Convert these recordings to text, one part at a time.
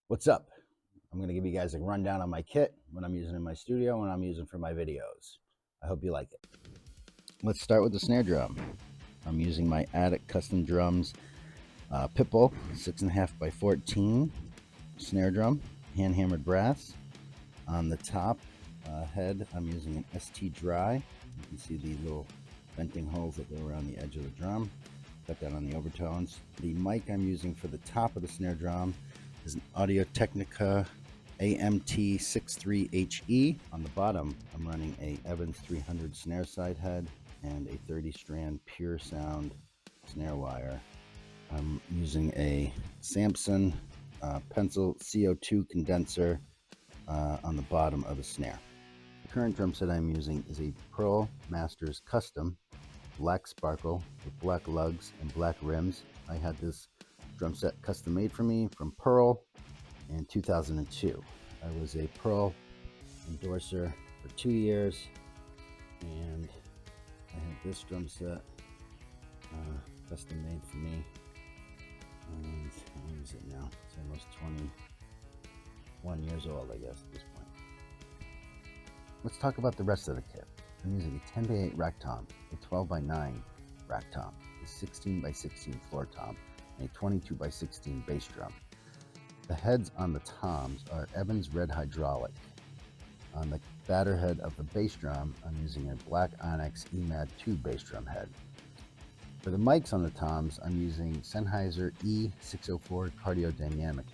What's up? I'm going to give you guys a rundown on my kit, what I'm using in my studio, and what I'm using for my videos. I hope you like it. Let's start with the snare drum. I'm using my Attic Custom Drums Pitbull 6.5 by 14 snare drum, hand hammered brass. On the top head, I'm using an ST Dry. You can see these little venting holes that go around the edge of the drum. Cut that on the overtones. The mic I'm using for the top of the snare drum is an Audio-Technica AMT63HE. On the bottom, I'm running a Evans 300 snare side head and a 30-strand pure sound snare wire. I'm using a Samson pencil CO2 condenser on the bottom of the snare. The current drum set I'm using is a Pearl Masters Custom black sparkle with black lugs and black rims. I had this drum set custom made for me from Pearl in 2002. I was a Pearl endorser for 2 years, and I had this drum set custom made for me, and what is it now? It's almost 21 years old, I guess, at this point. Let's talk about the rest of the kit. I'm using a 10x8 rack tom, a 12x9 rack tom, a 16x16 floor tom, and a 22x16 bass drum. The heads on the toms are Evans Red Hydraulic. On the batter head of the bass drum, I'm using a Black Onyx EMAD 2 bass drum head. For the mics on the toms, I'm using Sennheiser E604 cardioid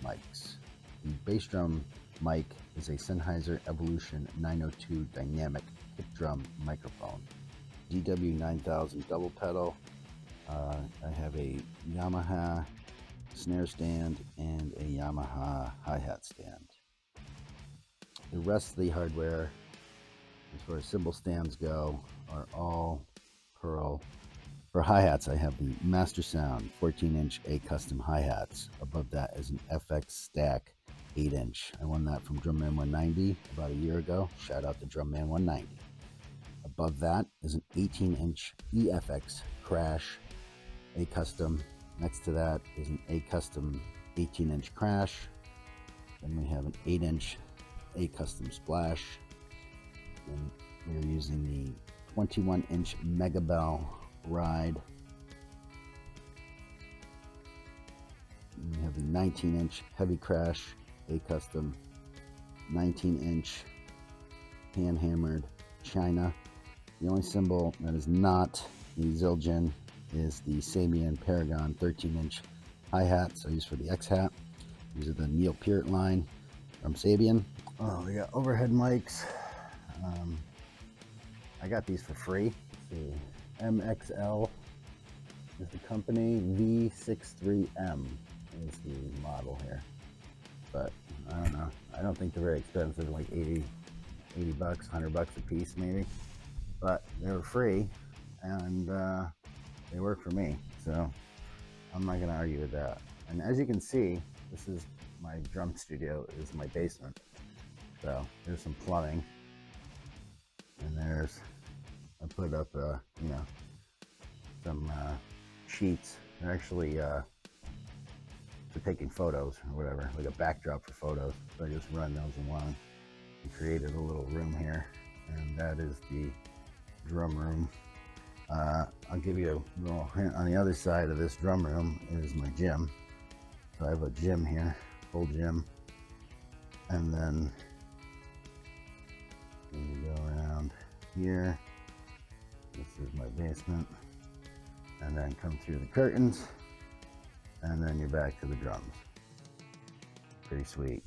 mics. The bass drum mic is a Sennheiser Evolution 902 dynamic kick drum microphone. DW9000 double pedal. I have a Yamaha snare stand and a Yamaha hi-hat stand. The rest of the hardware, as far as cymbal stands go, are all Pearl. For hi-hats, I have the Master Sound 14-inch A custom hi-hats. Above that is an FX Stack 8-inch. I won that from Drumman 190 about a year ago. Shout out to Drumman 190. Above that is an 18-inch EFX Crash A custom. Next to that is an A custom 18-inch Crash. Then we have an 8-inch A custom Splash. And we're using the 21-inch Megabell Ride. And we have the 19-inch Heavy Crash A custom, 19-inch hand hammered China. The only cymbal that is not the Zildjian is the Sabian Paragon 13-inch hi-hats I use for the X-hat. These are the Neil Peart line from Sabian. Oh, we got overhead mics. I got these for free. Let's see. MXL is the company. V63M is the model here. But I don't know. I don't think they're very expensive, like 80 bucks, 100 bucks a piece maybe. But they were free, and they work for me, so I'm not gonna argue with that. And as you can see, this is my drum studio, is my basement. So there's some plumbing, and there's, I put up some sheets. They're actually for taking photos or whatever, like a backdrop for photos. So I just run those along and created a little room here, and that is the drum room. I'll give you a little hint. On the other side of this drum room is my gym. So I have a gym here, full gym, and then you go around here. This is my basement, and then come through the curtains, and then you're back to the drums. Pretty sweet.